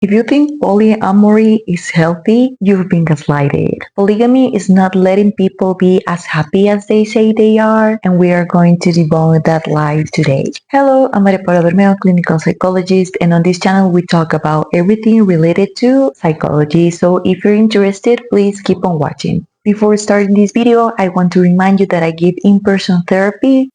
If you think polyamory is healthy, you've been gaslighted. Polygamy is not letting people be as happy as they say they are, and we are going to debunk that lie today. Hello, I'm Maria Paula Bermeo, clinical psychologist, and on this channel we talk about everything related to psychology. So if you're interested, please keep on watching. Before starting this video, I want to remind you that I give in-person therapy.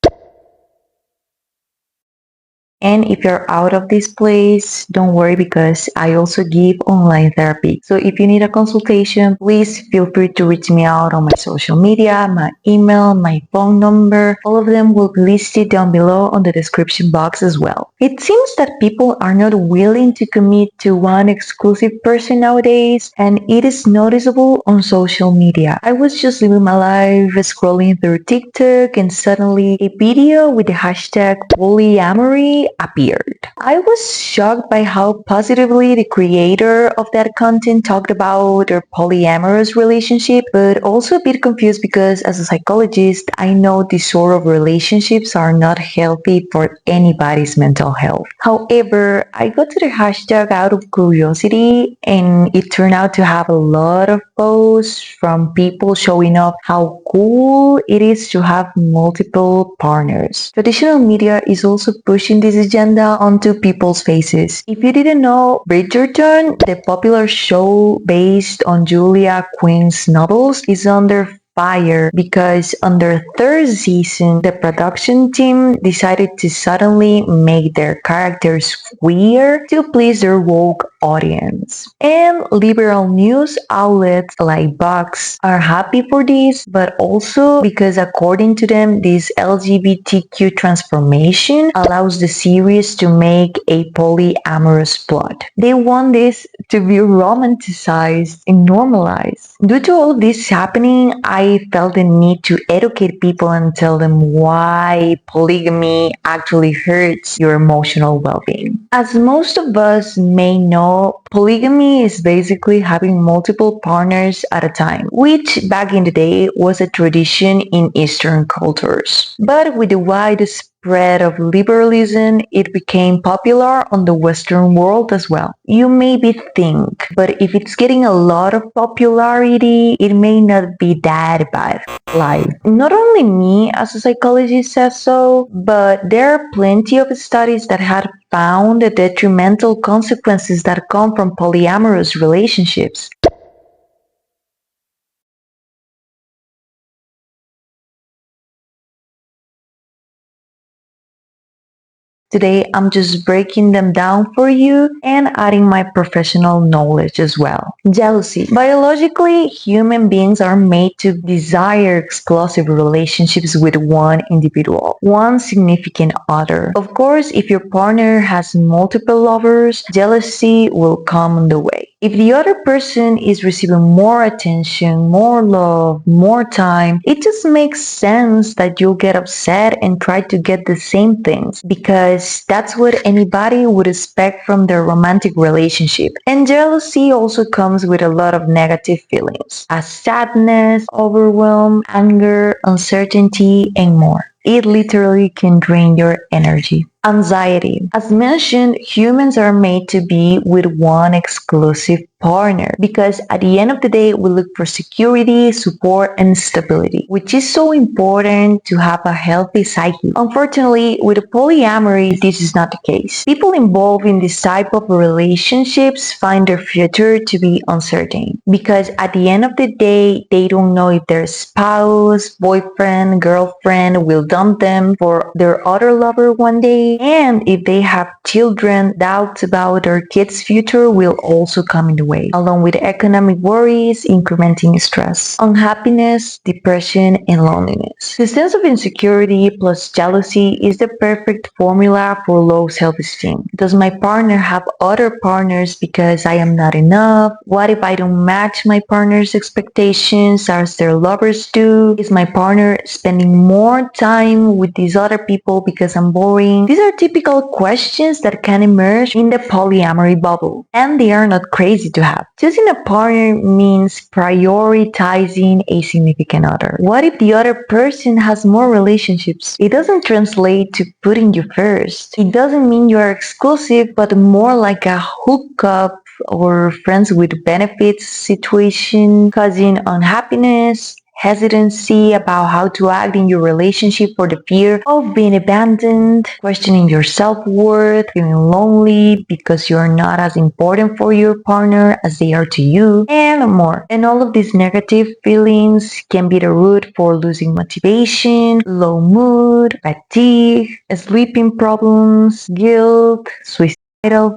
And if you're out of this place, don't worry because I also give online therapy. So if you need a consultation, please feel free to reach me out on my social media, my email, my phone number. All of them will be listed down below on the description box as well. It seems that people are not willing to commit to one exclusive person nowadays, and it is noticeable on social media. I was just living my life scrolling through TikTok and suddenly a video with the hashtag polyamory appeared. I was shocked by how positively the creator of that content talked about their polyamorous relationship, but also a bit confused because as a psychologist, I know these sort of relationships are not healthy for anybody's mental health. However, I got to the hashtag out of curiosity and it turned out to have a lot of posts from people showing off how cool it is to have multiple partners. Traditional media is also pushing this agenda onto people's faces. If you didn't know, Bridgerton, the popular show based on Julia Quinn's novels, is under fire because on their third season, the production team decided to suddenly make their characters queer to please their woke audience. And liberal news outlets like Vox are happy for this, but also because according to them, this LGBTQ transformation allows the series to make a polyamorous plot. They want this to be romanticized and normalized. Due to all this happening, I felt the need to educate people and tell them why polygamy actually hurts your emotional well-being. As most of us may know, polygamy is basically having multiple partners at a time, which back in the day was a tradition in Eastern cultures. But with the wide spread of liberalism, it became popular on the Western world as well. You maybe think, but if it's getting a lot of popularity, it may not be that bad. Life. Not only me as a psychologist says so, but there are plenty of studies that had found the detrimental consequences that come from polyamorous relationships. Today, I'm just breaking them down for you and adding my professional knowledge as well. Jealousy. Biologically, human beings are made to desire exclusive relationships with one individual, one significant other. Of course, if your partner has multiple lovers, jealousy will come on the way. If the other person is receiving more attention, more love, more time, it just makes sense that you'll get upset and try to get the same things because that's what anybody would expect from their romantic relationship. And jealousy also comes with a lot of negative feelings, as sadness, overwhelm, anger, uncertainty, and more. It literally can drain your energy. Anxiety. As mentioned, humans are made to be with one exclusive partner because at the end of the day, we look for security, support, and stability, which is so important to have a healthy psyche. Unfortunately, with polyamory, this is not the case. People involved in this type of relationships find their future to be uncertain because at the end of the day, they don't know if their spouse, boyfriend, girlfriend will dump them for their other lover one day. And if they have children, doubts about their kids' future will also come in the way, along with economic worries, incrementing stress, unhappiness, depression, and loneliness. The sense of insecurity plus jealousy is the perfect formula for low self-esteem. Does my partner have other partners because I am not enough? What if I don't match my partner's expectations as their lovers do? Is my partner spending more time with these other people because I'm boring? These are typical questions that can emerge in the polyamory bubble, and they are not crazy to have. Choosing a partner means prioritizing a significant other. What if the other person has more relationships? It doesn't translate to putting you first. It doesn't mean you are exclusive, but more like a hookup or friends with benefits situation, causing unhappiness, hesitancy about how to act in your relationship for the fear of being abandoned, questioning your self-worth, feeling lonely because you're not as important for your partner as they are to you, and more. And all of these negative feelings can be the root for losing motivation, low mood, fatigue, sleeping problems, guilt, suicide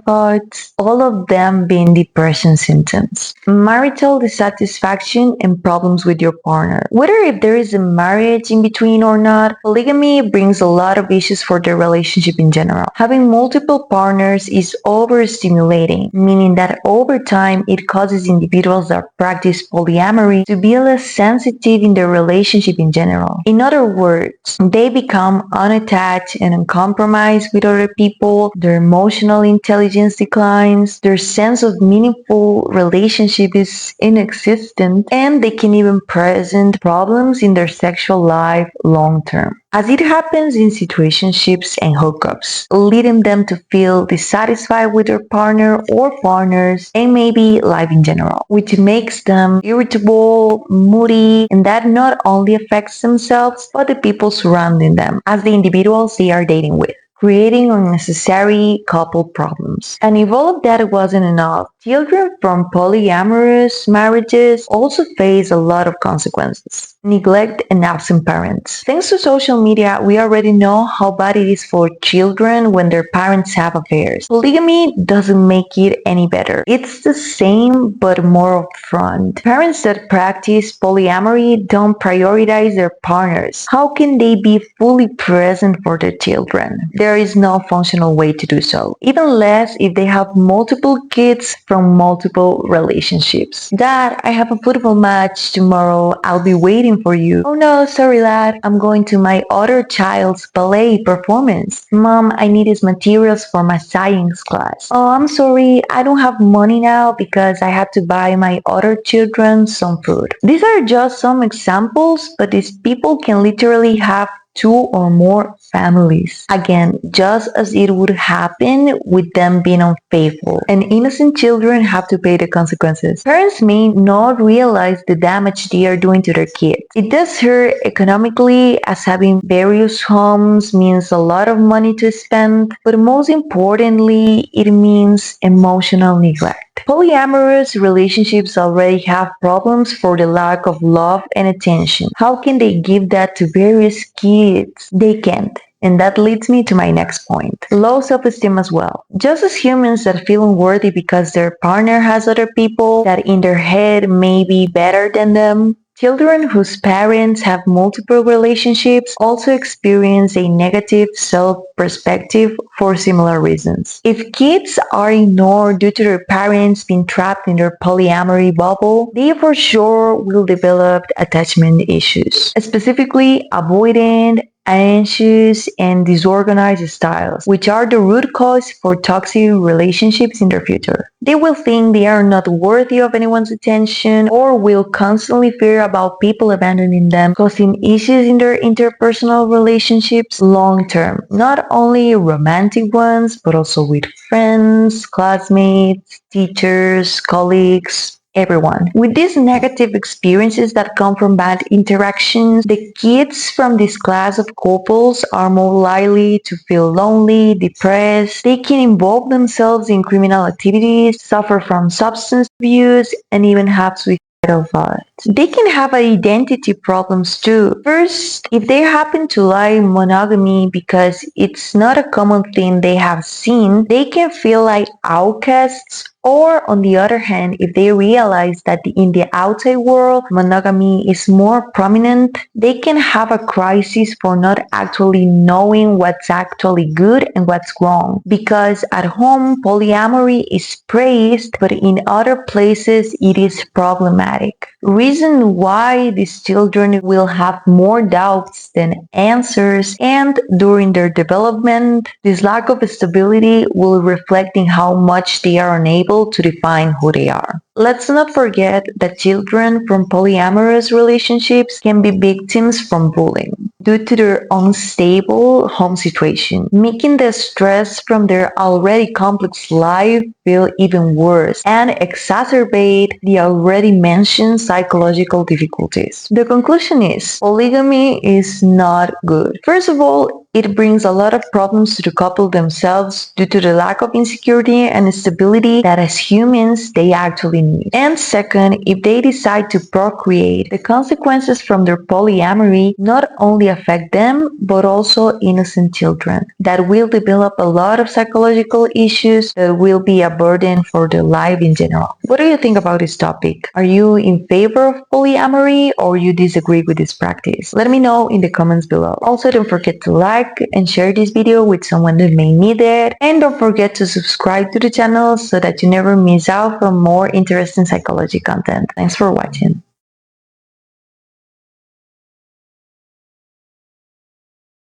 thoughts, all of them being depression symptoms. Marital dissatisfaction and problems with your partner. Whether if there is a marriage in between or not, polygamy brings a lot of issues for the relationship in general. Having multiple partners is overstimulating, meaning that over time it causes individuals that practice polyamory to be less sensitive in their relationship in general. In other words, they become unattached and uncompromised with other people, their emotional intelligence declines, their sense of meaningful relationship is inexistent, and they can even present problems in their sexual life long term. As it happens in situationships and hookups, leading them to feel dissatisfied with their partner or partners and maybe life in general, which makes them irritable, moody, and that not only affects themselves but the people surrounding them as the individuals they are dating with, creating unnecessary couple problems. And if all of that wasn't enough, children from polyamorous marriages also face a lot of consequences. Neglect and absent parents. Thanks to social media, we already know how bad it is for children when their parents have affairs. Polygamy doesn't make it any better. It's the same but more upfront. Parents that practice polyamory don't prioritize their partners. How can they be fully present for their children? There is no functional way to do so. Even less if they have multiple kids from multiple relationships. Dad, I have a football match tomorrow. I'll be waiting for you. Oh no, sorry lad. I'm going to my other child's ballet performance. Mom, I need his materials for my science class. Oh, I'm sorry. I don't have money now because I had to buy my other children some food. These are just some examples, but these people can literally have 2 or more families. Again, just as it would happen with them being unfaithful. And innocent children have to pay the consequences. Parents may not realize the damage they are doing to their kids. It does hurt economically, as having various homes means a lot of money to spend, but most importantly, it means emotional neglect. Polyamorous relationships already have problems for the lack of love and attention. How can they give that to various kids? They can't. And that leads me to my next point. Low self-esteem as well. Just as humans that feel unworthy because their partner has other people that in their head may be better than them, children whose parents have multiple relationships also experience a negative self-perspective for similar reasons. If kids are ignored due to their parents being trapped in their polyamory bubble, they for sure will develop attachment issues, specifically avoidant, anxious, and disorganized styles, which are the root cause for toxic relationships in their future. They will think they are not worthy of anyone's attention or will constantly fear about people abandoning them, causing issues in their interpersonal relationships long term. Not only romantic ones, but also with friends, classmates, teachers, colleagues, everyone. With these negative experiences that come from bad interactions, the kids from this class of couples are more likely to feel lonely, depressed, they can involve themselves in criminal activities, suffer from substance abuse, and even have suicidal thoughts. They can have identity problems too. First, if they happen to like monogamy because it's not a common thing they have seen, they can feel like outcasts. Or on the other hand, if they realize that in the outside world, monogamy is more prominent, they can have a crisis for not actually knowing what's actually good and what's wrong. Because at home, polyamory is praised, but in other places, it is problematic. Reason why these children will have more doubts than answers, and during their development, this lack of stability will reflect in how much they are unable to define who they are. Let's not forget that children from polyamorous relationships can be victims from bullying. due to their unstable home situation, making the stress from their already complex life feel even worse and exacerbate the already mentioned psychological difficulties. The conclusion is polygamy is not good. First of all, it brings a lot of problems to the couple themselves due to the lack of insecurity and stability that as humans they actually need. And second, if they decide to procreate, the consequences from their polyamory not only affect them but also innocent children that will develop a lot of psychological issues that will be a burden for their life in general. What do you think about this topic? Are you in favor of polyamory or you disagree with this practice? Let me know in the comments below. Also, don't forget to like and share this video with someone that may need it, and don't forget to subscribe to the channel so that you never miss out from more interesting psychology content. Thanks for watching.